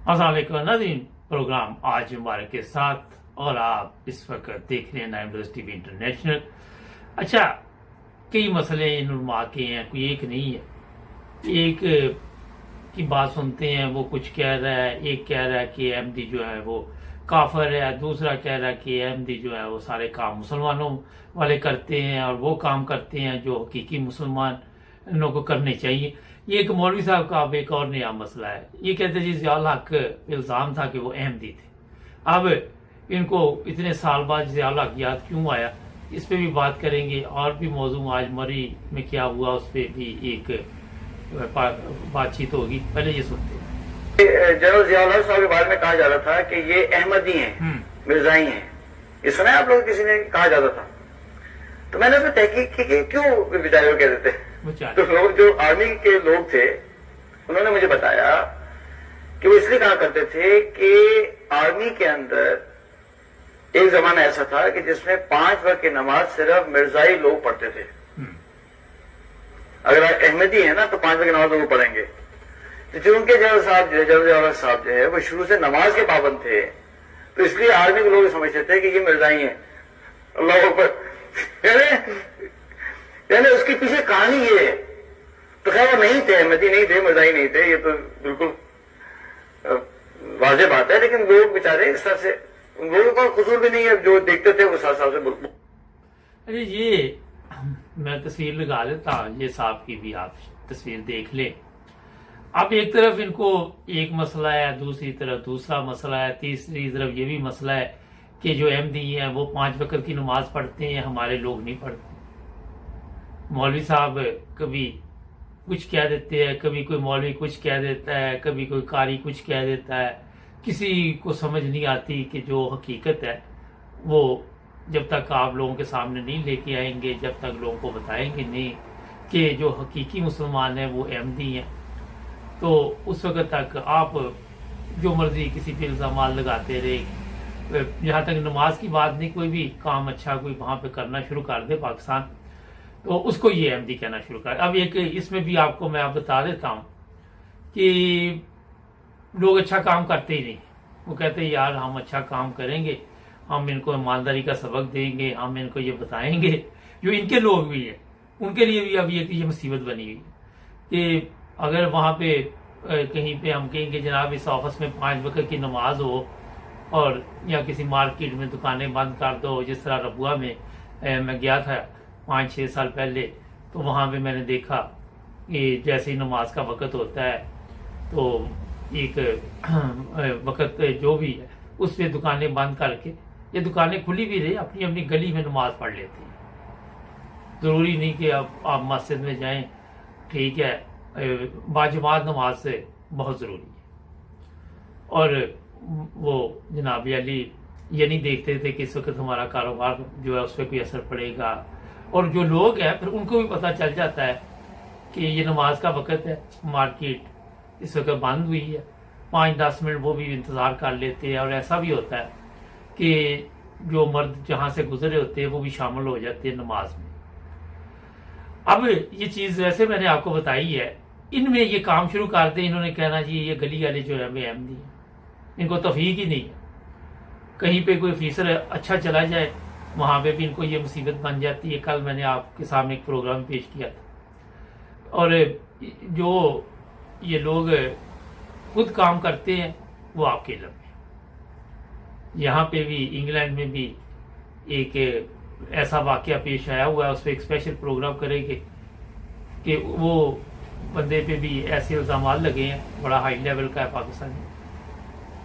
अस्सलाम वालेकुम नाज़रीन, प्रोग्राम आज मुबारक के साथ और आप इस वक्त देख रहे हैं नाइम्स टीवी इंटरनेशनल। अच्छा, कई मसले नुमा के हैं, कोई एक नहीं है। एक की बात सुनते हैं, वो कुछ कह रहा है, एक कह रहा है कि अहमदी जो है वो काफिर है, दूसरा कह रहा है कि अहमदी जो है वो सारे काम मुसलमानों वाले करते हैं और वो काम करते हैं जो हकीकी मुसलमानों को करने चाहिए। ये एक मौलवी साहब का अब एक और नया मसला है। ये कहते जी ज़ियाउल हक इल्ज़ाम था कि वो अहमदी थे। अब इनको इतने साल बाद ज़ियाउल हक याद क्यों आया, इस पे भी बात करेंगे। और भी मौजूद आज मरी में क्या हुआ उस पर भी एक बातचीत होगी। पहले ये सुनते हैं। जनरल ज़ियाउल हक साहब के बारे में कहा जाता था कि ये अहमदी हैं, मिर्जाई हैं। ये सुना है आप लोग, किसी ने कहा जाता था। तो मैंने उसमें तहकीक की कि क्यों बेचारे वो कहते थे। तो लोग जो आर्मी के लोग थे उन्होंने मुझे बताया कि वो इसलिए कहा करते थे कि आर्मी के अंदर एक जमाना ऐसा था कि जिसमें 5 वक्त की नमाज सिर्फ मिर्जाई लोग पढ़ते थे। अगर आप अहमदी हैं ना तो 5 वक्त की नमाज लोग पढ़ेंगे। तो चूंकि जनरल ज़ियाउल हक साहब जो है वो शुरू से नमाज के पाबंद थे, तो इसलिए आर्मी के लोग समझते थे कि ये मिर्जाई हैं। अल्लाह अकबर। यानी उसके पीछे कहानी ये है। तो खैर वो नहीं थे, अहमदी नहीं थे, मिर्जाई नहीं थे, ये तो बिल्कुल वाज़ेह बात है। लेकिन लोग बेचारे इस तरह से, उन लोगों का कसूर भी नहीं है, जो देखते थे वो साथ से बिल्कुल। अरे ये मैं तस्वीर लगा देता हूँ, ये साहब की भी आप तस्वीर देख लें। अब एक तरफ इनको एक मसला है, दूसरी तरफ दूसरा मसला है, तीसरी तरफ ये भी मसला है कि जो अहमदी हैं वो 5 वक्त की नमाज पढ़ते हैं, हमारे लोग नहीं पढ़ते। मौलवी साहब कभी कुछ कह देते हैं, कभी कोई मौलवी कुछ कह देता है, कभी कोई कारी कुछ कह देता है। किसी को समझ नहीं आती कि जो हकीकत है वो जब तक आप लोगों के सामने नहीं लेके आएंगे, जब तक लोगों को बताएंगे नहीं कि जो हकीकी मुसलमान हैं वो अहमदी हैं, तो उस वक्त तक आप जो मर्जी किसी पे इल्ज़ाम लगाते रहे। जहाँ तक नमाज की बात नहीं, कोई भी काम अच्छा कोई वहाँ पे करना शुरू कर दे पाकिस्तान, तो उसको ये अहमदी कहना शुरू कर। अब एक इसमें भी आपको मैं बता देता हूँ कि लोग अच्छा काम करते ही नहीं। वो कहते हैं यार हम अच्छा काम करेंगे, हम इनको ईमानदारी का सबक देंगे, हम इनको ये बताएंगे। जो इनके लोग भी हैं उनके लिए भी अब ये मुसीबत बनी हुई है कि अगर वहाँ पे कहीं पे हम कहेंगे जनाब इस ऑफिस में 5 वक्त की नमाज हो, और या किसी मार्केट में दुकानें बंद कर दो। जिस तरह रबुआ में मैं गया था 5-6 साल पहले, तो वहाँ पे मैंने देखा कि जैसे ही नमाज का वक़्त होता है तो एक वक़्त जो भी है उस पर दुकानें बंद करके, ये दुकानें खुली भी रही, अपनी अपनी गली में नमाज पढ़ लेती हैं। ज़रूरी नहीं कि आप मस्जिद में जाएं, ठीक है, बाजमात नमाज से बहुत ज़रूरी है। और वो जनाब अली ये नहीं देखते थे कि इस वक्त हमारा कारोबार जो है उस पर कोई असर पड़ेगा। और जो लोग हैं फिर उनको भी पता चल जाता है कि ये नमाज का वक़्त है, मार्केट इस वक्त बंद हुई है, 5-10 मिनट वो भी इंतज़ार कर लेते हैं। और ऐसा भी होता है कि जो मर्द जहाँ से गुजरे होते हैं वो भी शामिल हो जाते हैं नमाज में। अब ये चीज़ वैसे मैंने आपको बताई है, इनमें ये काम शुरू कर दे, इन्होंने कहना जी ये गली वाले जो है वे अहमदी हैं, इनको तौफीक ही नहीं है। कहीं पे कोई ऑफिसर अच्छा चला जाए वहाँ पे भी इनको ये मुसीबत बन जाती है। कल मैंने आपके सामने एक प्रोग्राम पेश किया था। और जो ये लोग खुद काम करते हैं वो आपके इल्म में। यहाँ पे भी इंग्लैंड में भी एक ऐसा वाक़या पेश आया हुआ है, उस पर एक स्पेशल प्रोग्राम करेंगे कि वो बंदे पे भी ऐसे इल्ज़ाम लगे हैं, बड़ा हाई लेवल का है पाकिस्तान में,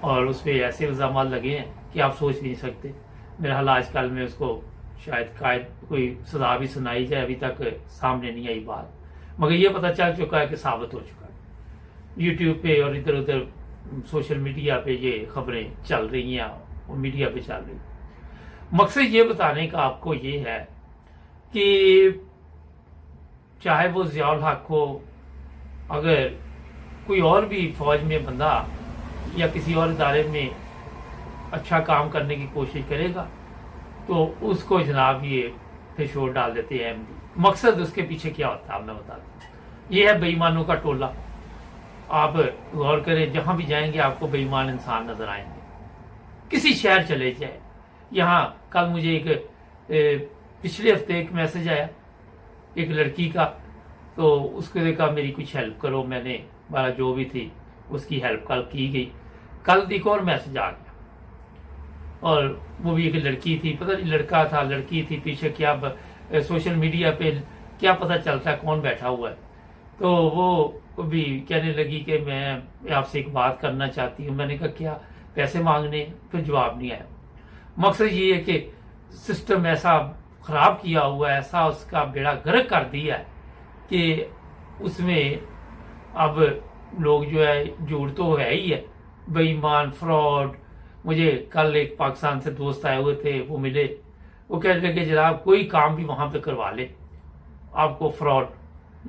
और उस पर ऐसे इल्ज़ाम लगे हैं कि आप सोच नहीं सकते। मेरा हाल आजकल में उसको शायद कोई सजा भी सुनाई जाए, अभी तक सामने नहीं आई बात, मगर ये पता चल चुका है कि साबित हो चुका है। यूट्यूब पे और इधर उधर सोशल मीडिया पे ये खबरें चल रही हैं और मीडिया पे चल रही। मकसद ये बताने का आपको ये है कि चाहे वो ज़ियाउल हक हो, अगर कोई और भी फौज में बंदा या किसी और इदारे में अच्छा काम करने की कोशिश करेगा तो उसको जनाब ये फिर शोर डाल देते हैं अहमदी। मकसद उसके पीछे क्या होता है मैं बताता हूँ। ये है बेईमानों का टोला। آپ غور کریں، جہاں بھی جائیں گے آپ کو بے ایمان انسان نظر آئیں گے. کسی شہر چلے جائیں. یہاں کل مجھے ایک پچھلے ہفتے ایک میسج آیا ایک لڑکی کا، تو اس کو دیکھا میری کچھ ہیلپ کرو، میں نے ہمارا جو بھی تھی اس کی ہیلپ کل کی گئی. کل ایک اور میسج آ گیا، اور وہ بھی ایک لڑکی تھی، پتہ نہیں لڑکا تھا لڑکی تھی، پیچھے کیا سوشل میڈیا پہ کیا پتہ چلتا ہے کون بیٹھا ہوا ہے. تو وہ بھی کہنے لگی کہ میں آپ سے ایک بات کرنا چاہتی ہوں. میں نے کہا کیا؟ پیسے مانگنے؟ پھر جواب نہیں آیا. مقصد یہ ہے کہ سسٹم ایسا خراب کیا ہوا ہے، ایسا اس کا بیڑا غرق کر دیا ہے کہ اس میں اب لوگ جو ہے جھوٹ تو ہے ہی ہے، بے ایمان، فراڈ. مجھے کل ایک پاکستان سے دوست آئے ہوئے تھے، وہ ملے، وہ کہہ رہے کہ جناب کوئی کام بھی وہاں پہ کروا لے آپ کو فراڈ،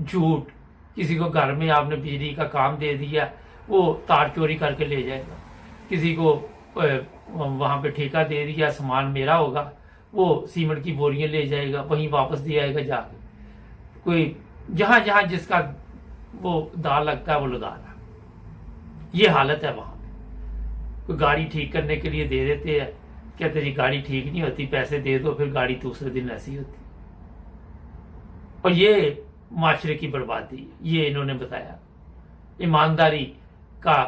جھوٹ. کسی کو گھر میں آپ نے بجلی کا کام دے دیا، وہ تار چوری کر کے لے جائے گا. کسی کو وہاں پہ ٹھیکہ دے دیا، سامان میرا ہوگا، وہ سیمنٹ کی بوریاں لے جائے گا، وہیں واپس دے آئے گا جا کے. کوئی جہاں جہاں جس کا وہ داغ لگتا ہے وہ لگا رہا. یہ حالت ہے وہاں پہ. کوئی گاڑی ٹھیک کرنے کے لیے دے دیتے ہیں، کہتے جی گاڑی ٹھیک نہیں ہوتی، پیسے دے دو، پھر گاڑی دوسرے دن ایسی ہوتی. اور یہ معاشرے کی بربادی، یہ انہوں نے بتایا. ایمانداری کا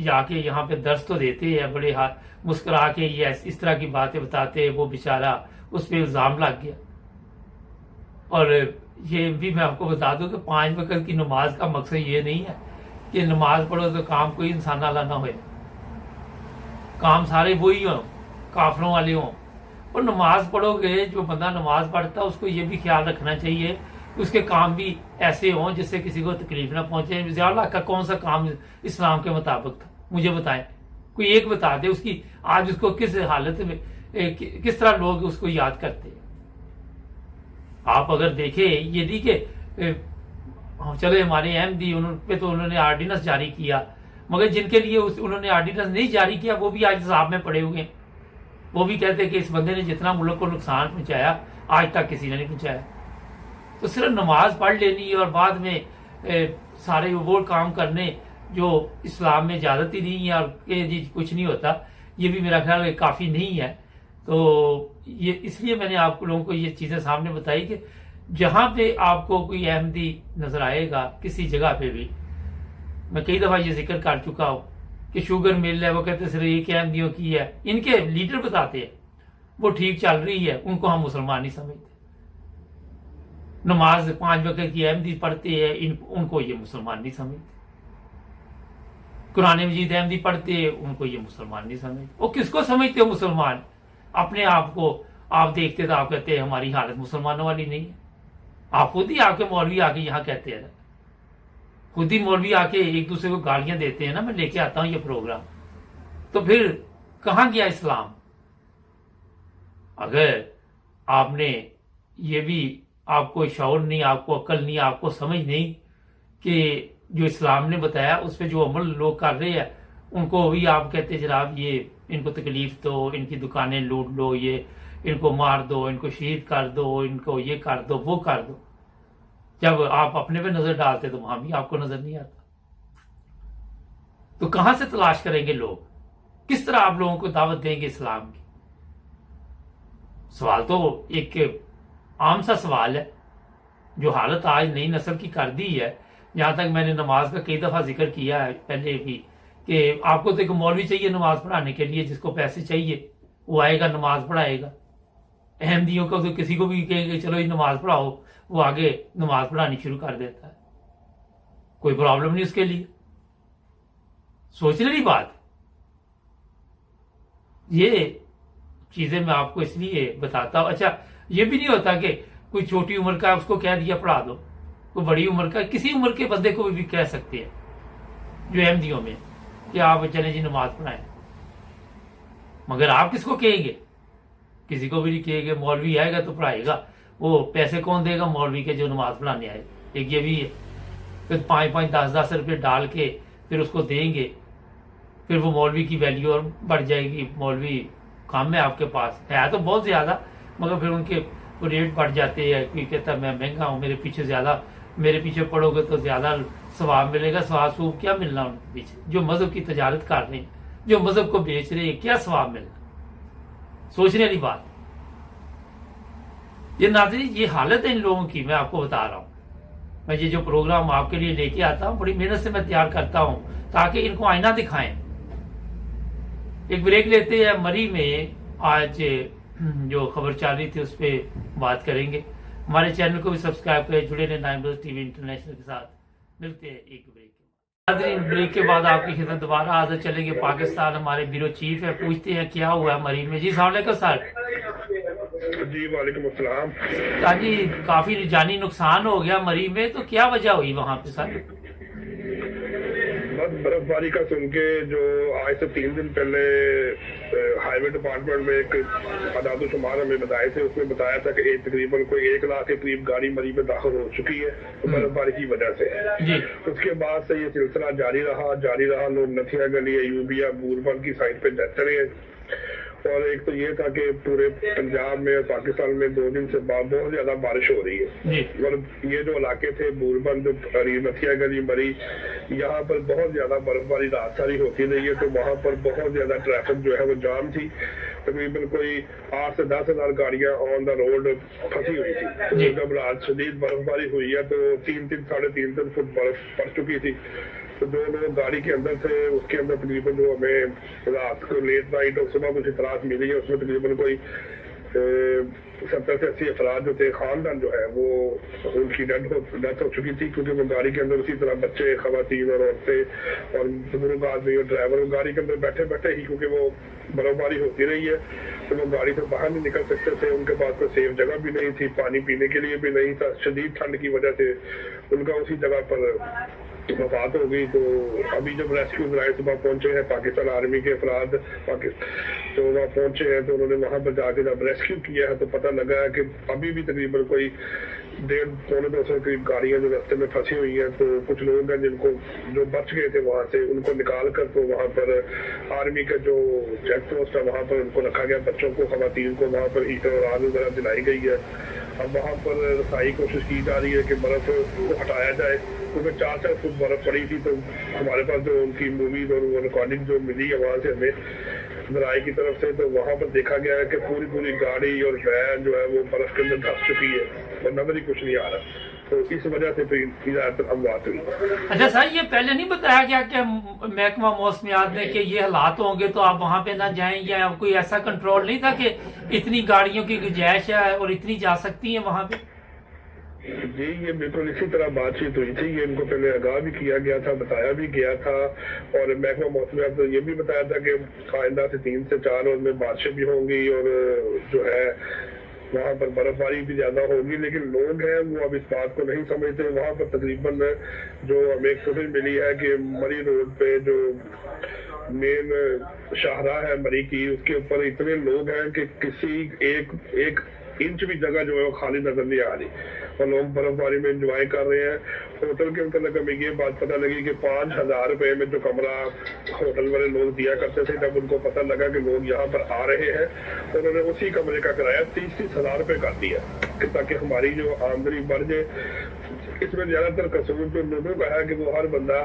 جا کے یہاں پہ درس تو دیتے ہیں، بڑے مسکرا کے یہ اس طرح کی باتیں بتاتے ہیں. وہ بیچارہ اس پہ الزام لگ گیا. اور یہ بھی میں آپ کو بتا دوں کہ 5 وقت کی نماز کا مقصد یہ نہیں ہے کہ نماز پڑھو تو کام کوئی انسان والا نہ ہوئے، کام سارے وہی ہوں، کافروں والے ہوں. اور نماز پڑھو گے، جو بندہ نماز پڑھتا ہے اس کو یہ بھی خیال رکھنا چاہیے کہ اس کے کام بھی ایسے ہوں جس سے کسی کو تکلیف نہ پہنچے. ضیاء اللہ کا کون سا کام اسلام کے مطابق تھا؟ مجھے بتائیں، کوئی ایک بتا دے. اس کی آج اس کو کس حالت میں کس طرح لوگ اس کو یاد کرتے ہیں. آپ اگر دیکھیں، یہ نہیں کہ چلے ہمارے احمدی پہ تو انہوں نے آرڈیننس جاری کیا، مگر جن کے لیے انہوں نے آرڈیننس نہیں جاری کیا وہ بھی آج عذاب میں پڑے ہوئے ہیں. وہ بھی کہتے ہیں کہ اس بندے نے جتنا ملک کو نقصان پہنچایا آج تک کسی نے نہیں پہنچایا. تو صرف نماز پڑھ لینی اور بعد میں سارے وہ کام کرنے جو اسلام میں اجازت ہی نہیں ہے اور کہ جی کچھ نہیں ہوتا، یہ بھی میرا خیال ہے کافی نہیں ہے. تو یہ اس لیے میں نے آپ لوگوں کو یہ چیزیں سامنے بتائی کہ جہاں پہ آپ کو کوئی احمدی نظر آئے گا کسی جگہ پہ بھی، میں کئی دفعہ یہ ذکر کر چکا ہوں کہ شوگر مل ہے، وہ کہتے صرف ایک احمدیوں کی ہے. ان کے لیڈر بتاتے ہیں وہ ٹھیک چل رہی ہے، ان کو ہم مسلمان نہیں سمجھتے. نماز 5 وقت کی احمدی پڑھتے ہیں، ان کو یہ مسلمان نہیں سمجھتے. قرآن مجید احمدی پڑھتے ہیں، ان کو یہ مسلمان نہیں سمجھتے. وہ کس کو سمجھتے ہو مسلمان؟ اپنے آپ کو آپ دیکھتے تو آپ کہتے ہیں ہماری حالت مسلمانوں والی نہیں ہے. آپ خود ہی آ کے مولوی آ کے یہاں کہتے ہیں، خود ہی مولوی آ کے ایک دوسرے کو گالیاں دیتے ہیں نا. میں لے کے آتا ہوں یہ پروگرام، تو پھر کہاں گیا اسلام؟ اگر آپ نے یہ بھی، آپ کو شعور نہیں، آپ کو عقل نہیں، آپ کو سمجھ نہیں کہ جو اسلام نے بتایا اس پہ جو عمل لوگ کر رہے ہیں ان کو بھی آپ کہتے جناب یہ ان کو تکلیف دو، ان کی دکانیں لوٹ لو، یہ ان کو مار دو، ان کو شہید کر دو، ان کو یہ کر دو، وہ کر دو. جب آپ اپنے پہ نظر ڈالتے تو وہاں بھی آپ کو نظر نہیں آتا. تو کہاں سے تلاش کریں گے لوگ؟ کس طرح آپ لوگوں کو دعوت دیں گے اسلام کی؟ سوال تو ایک عام سا سوال ہے. جو حالت آج نئی نسل کی کر دی ہے، جہاں تک میں نے نماز کا کئی دفعہ ذکر کیا ہے پہلے بھی، کہ آپ کو تو ایک مولوی چاہیے نماز پڑھانے کے لیے، جس کو پیسے چاہیے وہ آئے گا نماز پڑھائے گا. احمدیوں کو تو کسی کو بھی کہیں گے چلو یہ نماز پڑھاؤ، وہ آگے نماز پڑھانی شروع کر دیتا ہے. کوئی پرابلم نہیں اس کے لیے. سوچنے کی بات. یہ چیزیں میں آپ کو اس لیے بتاتا ہوں. اچھا یہ بھی نہیں ہوتا کہ کوئی چھوٹی عمر کا اس کو کہہ دیا پڑھا دو، کوئی بڑی عمر کا کسی عمر کے بندے کو بھی کہہ سکتے ہیں جو احمدیوں میں کہ آپ چلیں جی نماز پڑھائیں. مگر آپ کس کو کہیں گے؟ کسی کو بھی نہیں کہیں گے. مولوی آئے گا تو پڑھائے گا. وہ پیسے کون دے گا مولوی کے جو نماز پڑھانے آئے؟ ایک یہ بھی ہے. پھر 5-5 10-10 روپے ڈال کے پھر اس کو دیں گے، پھر وہ مولوی کی ویلیو اور بڑھ جائے گی. مولوی کام ہے آپ کے پاس ہے تو بہت زیادہ، مگر پھر ان کے ریٹ بڑھ جاتے ہیں. کوئی کہتا ہے میں مہنگا ہوں، میرے پیچھے زیادہ मेरे पीछे पड़ोगे तो ज्यादा सवाब मिलेगा। सवाब सूब क्या मिलना उनके पीछे, जो मजहब की तजारत कर रहे हैं, जो मजहब को बेच रहे हैं, क्या सवाब मिलना, सोचने वाली बात। ये नाज़रीन, ये हालत है इन लोगों की, मैं आपको बता रहा हूं। मैं ये जो प्रोग्राम आपके लिए लेके आता हूं, बड़ी मेहनत से मैं तैयार करता हूं ताकि इनको आईना दिखाएं। एक ब्रेक लेते हैं। मरी में आज जो खबर चल रही थी उस पर बात करेंगे। हमारे चैनल को भी सब्सक्राइब करें, जुड़े रहे नाइम टीवी इंटरनेशनल के साथ। मिलते हैं एक ब्रेक के बाद। ब्रेक के बाद आपकी खिदमत दोबारा हाजिर चलेंगे। पाकिस्तान हमारे ब्यूरो चीफ है, पूछते हैं क्या हुआ मरी में। जी अस्सलाम वालेकुम सर। जी वालेकुम अस्सलाम। जी काफी जानी नुकसान हो गया मरी में, तो क्या वजह हुई वहाँ पे सर? बस बर्फबारी का सुन के, जो आज से 3 दिन पहले हाईवे डिपार्टमेंट में एक आदाद शुमार हमें बताए थे, उसमें बताया था कि तकरीबन कोई 1 लाख के करीब गाड़ी मरी में दाखिल हो चुकी है तो बर्फबारी की वजह से। जी। उसके बाद से ये सिलसिला जारी रहा। लोग नथिया गली, अयूबिया, बूरबन की साइड पे चले हैं। और एक तो ये था कि पूरे पंजाब में और पाकिस्तान में 2 दिन से बहुत ज्यादा बारिश हो रही है। और ये जो इलाके थे बूरबन, जो नथिया गली, मरी, यहाँ पर बहुत ज्यादा बर्फबारी रात सारी होती रही है, तो वहाँ पर बहुत ज्यादा ट्रैफिक जो है वो जाम थी। तकरीबन कोई 8 से 10 हजार गाड़ियां ऑन द रोड फंसी हुई थी। तो जब रात शदीद बर्फबारी हुई है तो 3-3, 3.5 फुट बर्फ पड़ चुकी थी। तो जो लोग गाड़ी के अंदर थे उसके अंदर तकरीबन जो हमें रात को लेट नाइट और सुबह कुछ इतलात मिली है, उसमें तकरीबन कोई 70 से 80 अफराद जो थे, खानदान जो है वो उनकी डेथ हो चुकी थी, क्योंकि वो गाड़ी के अंदर उसी तरह बच्चे, खवातीन और औरतें और बुजुर्ग आदमी और ड्राइवर गाड़ी के अंदर बैठे बैठे ही, क्योंकि वो बर्फबारी होती रही है तो वो गाड़ी से बाहर नहीं निकल सकते थे। उनके पास कोई सेफ जगह भी नहीं थी, पानी पीने के लिए भी नहीं था। शदीद ठंड की वजह से उनका उसी जगह पर वफात हो गई। तो अभी जब रेस्क्यू ड्राइव सुबह पहुंचे हैं पाकिस्तान आर्मी के अफराद, तो वहाँ पहुंचे हैं तो उन्होंने वहां पर जाके जब रेस्क्यू किया है तो पता लगा है कि अभी भी तकरीबन कोई 150-200 करीब गाड़ियां जो रास्ते में फंसी हुई हैं। तो कुछ लोग हैं जिनको जो बच गए थे वहां से, उनको निकाल कर तो वहां पर आर्मी का जो चेक पोस्ट है वहां पर उनको रखा गया। बच्चों को, खवातीन को वहां पर हीटर और आग वगैरह दिलाई गई है। अब वहां पर रसाई कोशिश की जा रही है कि बर्फ को हटाया जाए, क्योंकि 4-4 फुट बर्फ पड़ी थी। तो हमारे पास जो उनकी मूवीज और रिकॉर्डिंग जो मिली है वहां से हमें जराये की तरफ से, तो वहां पर देखा गया है कि पूरी गाड़ी और वैन जो है वो बर्फ के अंदर धंस चुकी है और नजर ही कुछ नहीं आ रहा। तो इस वजह से फिर अमवात हुई। अच्छा सर, ये पहले नहीं बताया गया कि महकमा मौसमियात ने कि ये हालात होंगे तो आप वहां पे ना जाएं, या कोई ऐसा कंट्रोल नहीं था कि इतनी गाड़ियों की गुंजाइश है और इतनी जा सकती है वहां पे? जी, ये बिल्कुल इसी तरह बातचीत हुई थी। ये इनको पहले आगाह भी किया गया था, बताया भी गया था। और महकमा मौसमियात ने ये भी बताया था कि आइंदा से 3 से 4 रोज में बारिशें भी होंगी और जो है वहाँ पर बर्फबारी भी ज्यादा होगी। लेकिन लोग हैं वो अब इस बात को नहीं समझते। वहाँ पर तकरीबन जो हमें फुटेज मिली है कि मरी रोड पे जो मेन शाहराह है मरी की, उसके ऊपर इतने लोग हैं कि किसी एक इंच भी जगह जो है वो खाली नजर नहीं आ रही और लोग बर्फबारी में एंजॉय कर रहे हैं। होटल के अंदर हमें ये बात पता लगी कि 5,000 रुपए में जो कमरा होटल वाले लोग दिया करते थे, जब उनको पता लगा कि लोग यहाँ पर आ रहे हैं तो उन्होंने उसी कमरे का किराया 30-30 हजार रुपए कर दिया ताकि हमारी जो आमदनी बढ़ जाए। इसमें ज्यादातर कसूर तो लोगों का है कि वो हर बंदा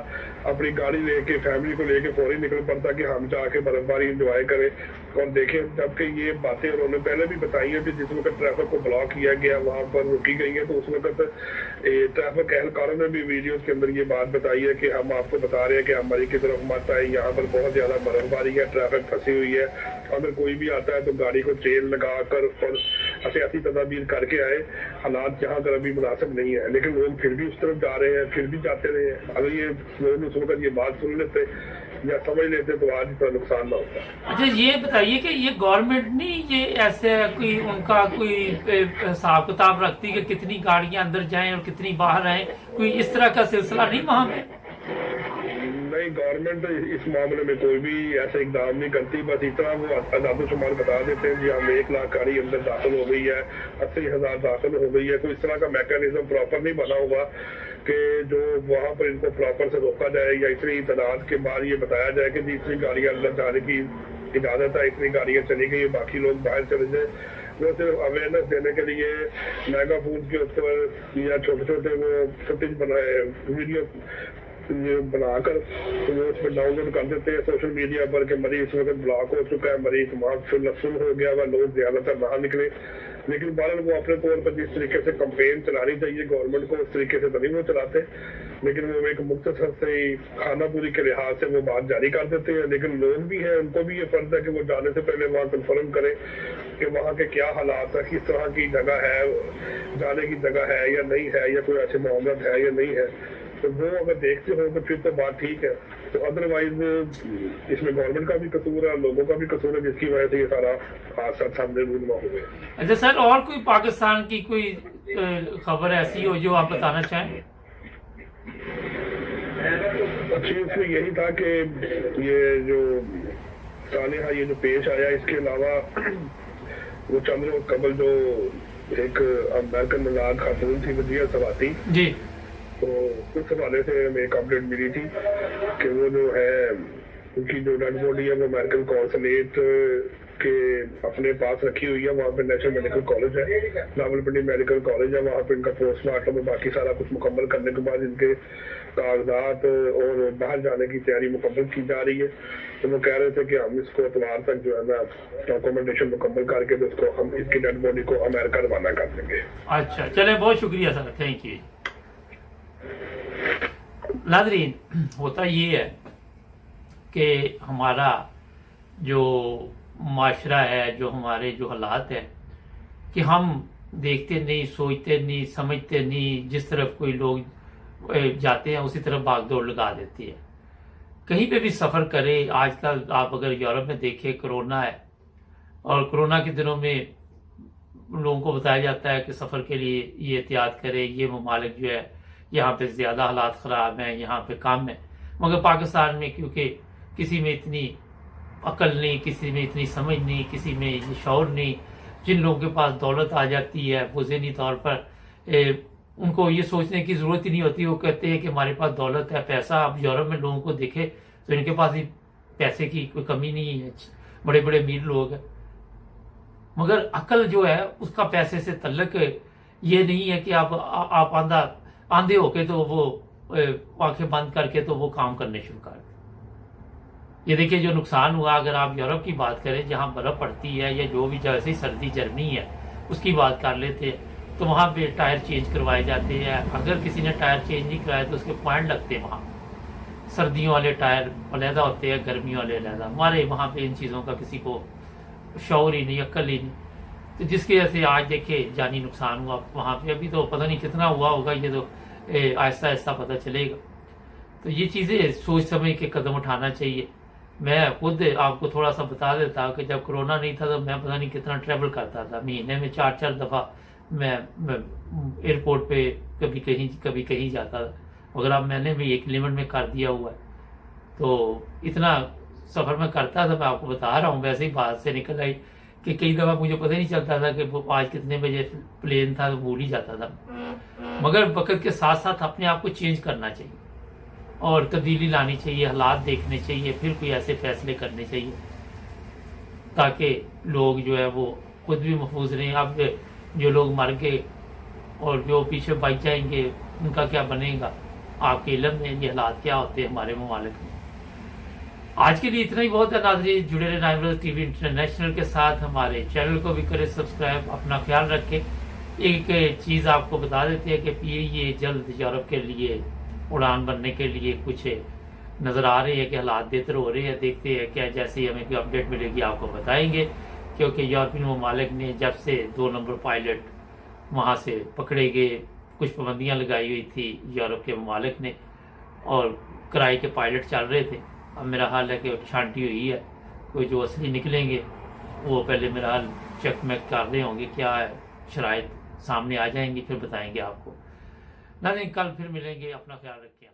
अपनी गाड़ी लेके, फैमिली को लेके फौरी निकल पड़ता कि हम जाके बर्फबारी एंजॉय करें और देखें। जबकि ये बातें उन्होंने पहले भी बताई है कि जिस वक्त ट्रैफिक को ब्लॉक किया गया, वहां पर रुकी गई है, तो उस वक्त ट्रैफिक एहलकारों ने भी वीडियोस के अंदर ये बात बताई है कि हम आपको बता रहे हैं कि हमारी की तरफ मत आए, यहाँ पर बहुत ज्यादा बर्फबारी है, ट्रैफिक फंसी हुई है। अगर कोई भी आता है तो गाड़ी को चेन लगाकर और ऐसी तदाबीर करके आए। हालात यहाँ पर अभी मुनासिब नहीं है, लेकिन लोग फिर भी उस तरफ जा रहे हैं, फिर भी जाते रहे हैं। अगर ये लोग उस वक्त ये बात सुन लेते या समझ लेते तो आज इतना नुकसान ना होता। अच्छा, ये बताइए कि ये गवर्नमेंट नहीं ये ऐसे कोई उनका कोई हिसाब किताब रखती कि कितनी गाड़ियां अंदर जाएं और कितनी बाहर आएं? कोई इस तरह का सिलसिला नहीं वहां पे? नहीं, गवर्नमेंट इस मामले में कोई भी ऐसा इकदाम नहीं करती। बस इतना वो आदादोशुमार बता देते हैं जी हम 1 लाख गाड़ी अंदर दाखिल हो गई है, 80,000 दाखिल हो गई है। कोई इस तरह का मैकेनिज्म प्रॉपर नहीं बना हुआ कि जो वहाँ पर इनको प्रॉपर से रोका जाए या इतनी तादाद के बाद ये बताया जाए कि जी इतनी गाड़ियां अंदर जाने की इजाजत है, इतनी गाड़ियां चली गई, बाकी लोग बाहर चले जाए। वो सिर्फ अवेयरनेस देने के लिए मेगा फूड के ऊपर या छोटे छोटे वो फुटेज बनाए वीडियो बनाकर तो वो उसमें डाउनलोड कर देते हैं सोशल मीडिया पर कि मरीज इस वक्त ब्लॉक हो चुका है, मरीज वहाँ फुल हो गया हुआ, लोग ज्यादातर बाहर निकले। लेकिन बहरहाल वो अपने तौर पर जिस तरीके से कंपेन चलानी चाहिए गवर्नमेंट को उस तरीके से तो नहीं वो चलाते, लेकिन वो एक मुख्तसर से ही खाना पूरी के लिहाज से वो बात जारी कर देते हैं। लेकिन लोग भी हैं, उनको भी ये फर्ज है कि वो जाने से पहले वहाँ कंफर्म करें कि वहाँ के क्या हालात है, किस तरह की जगह है, जाने की जगह है या नहीं है, या कोई ऐसी मामला है या नहीं है। तो वो अगर देखते हो तो फिर तो बात ठीक है, तो अदरवाइज इसमें गवर्नमेंट का भी कसूर है, लोगों का भी कसूर है, जिसकी वजह से ये सारा हादसा सामने रूनमा हो गया। अच्छा सर, और कोई पाकिस्तान की कोई खबर ऐसी हो जो आप बताना चाहें? अच्छी इसमें यही था कि ये जो सालिहा ये जो पेश आया, इसके अलावा वो चंद रोज कबल जो एक अमेरिकन नलाद खातून थी वजिया सवाती जी, तो उस हवाले से हमें एक अपडेट मिली थी कि वो जो है उनकी जो डेड बॉडी है वो अमेरिकन कॉन्सुलेट के अपने पास रखी हुई है। वहाँ पे नेशनल मेडिकल कॉलेज है, रावलपिंडी मेडिकल कॉलेज है, वहाँ पे इनका पोस्टमार्टम और बाकी सारा कुछ मुकम्मल करने के बाद इनके कागजात और बाहर जाने की तैयारी मुकम्मल की जा रही है। तो वो कह रहे थे कि हम इसको इतवार तक जो है ना डॉक्यूमेंटेशन मुकम्मल करके तो इसको हम इसकी डेड बॉडी को अमेरिका रवाना कर देंगे। अच्छा, चले, बहुत शुक्रिया सर, थैंक यू। नाज़रीन, होता ये है कि हमारा जो माशरा है, जो हमारे जो हालात है कि हम देखते नहीं, सोचते नहीं, समझते नहीं, जिस तरफ कोई लोग जाते हैं उसी तरफ भागदौड़ लगा देती है। कहीं पे भी सफ़र करे, आजकल आप अगर यूरोप में देखें कोरोना है, और कोरोना के दिनों में लोगों को बताया जाता है कि सफ़र के लिए ये एहतियात करें, ये ममालिक जो है यहाँ पे ज़्यादा हालात ख़राब हैं, यहाँ पे कम है। मगर पाकिस्तान में क्योंकि किसी में इतनी अकल नहीं, किसी में इतनी समझ नहीं, किसी में ये शौर नहीं, जिन लोगों के पास दौलत आ जाती है वो ज़हनी तौर पर उनको ये सोचने की ज़रूरत ही नहीं होती। वो कहते हैं कि हमारे पास दौलत है, पैसा। अब यूरोप में लोगों को देखे तो इनके पास ही पैसे की कोई कमी नहीं है, बड़े बड़े अमीर लोग हैं, मगर अकल जो है उसका पैसे से तल्लक ये नहीं है कि आप आंधे होके तो वो आंखें बंद करके तो वो काम करने शुरू कर दें। ये देखिए जो नुकसान हुआ, अगर आप यूरोप की बात करें जहां बर्फ पड़ती है या जो भी जैसे सर्दी जर्मनी है उसकी बात कर लेते हैं, तो वहां पे टायर चेंज करवाए जाते हैं। अगर किसी ने टायर चेंज नहीं कराया तो उसके पॉइंट लगते हैं। वहाँ सर्दियों वाले टायर अलहदा होते हैं, गर्मियों वाले अलहदा। हमारे वहाँ पे इन चीज़ों का किसी को शौर ही नहीं, अक्ल ही नहीं। तो जिसकी वजह से आज देखे जानी नुकसान हुआ वहाँ पे। अभी तो पता नहीं कितना हुआ होगा, ये तो आहिस्ता आहिस्ता पता चलेगा। तो ये चीज़ें सोच समझ के कदम उठाना चाहिए। मैं खुद आपको थोड़ा सा बता देता कि जब कोरोना नहीं था तो मैं पता नहीं कितना ट्रैवल करता था। महीने में 4-4 दफ़ा मैं एयरपोर्ट पे कभी कहीं जाता था, मगर अब मैंने भी एक लिमिट में कर दिया हुआ है। तो इतना सफ़र में करता था, मैं आपको बता रहा हूँ, वैसे ही बात से निकल आई कि कई दफ़ा मुझे पता नहीं चलता था कि वो आज कितने बजे प्लेन था, तो भूल ही जाता था। मगर वक्त के साथ साथ अपने आप को चेंज करना चाहिए और तब्दीली लानी चाहिए, हालात देखने चाहिए, फिर कोई ऐसे फैसले करने चाहिए ताकि लोग जो है वो खुद भी महफूज रहें। अब जो लोग मर गए और जो पीछे बच जाएंगे उनका क्या बनेगा? आपके इल्म में ये हालात क्या होते हैं हमारे ममालिक में। आज के लिए इतना ही बहुत है। नाज़रीन, जुड़े रहे नाइब्रस टीवी इंटरनेशनल के साथ। हमारे चैनल को भी करें सब्सक्राइब। अपना ख्याल रखें। एक चीज़ आपको बता देते हैं कि PIA जल्द यूरोप के लिए उड़ान बनने के लिए कुछ नज़र आ रही है कि हालात बेहतर हो रहे हैं। देखते हैं क्या, जैसे ही हमें कोई अपडेट मिलेगी आपको बताएंगे। क्योंकि यूरोपियन ममालिक ने जब से 2 नंबर पायलट वहाँ से पकड़े गए, कुछ पाबंदियाँ लगाई हुई थी यूरोप के ममालिक ने, और किराए के पायलट चल रहे थे। अब मेरा हाल है कि छांटी हुई है, कोई जो असली निकलेंगे वो पहले मेरा हाल चेक में कर रहे होंगे, क्या है शराइत सामने आ जाएंगी, फिर बताएंगे आपको। नाज़रीन, कल फिर मिलेंगे। अपना ख्याल रखें।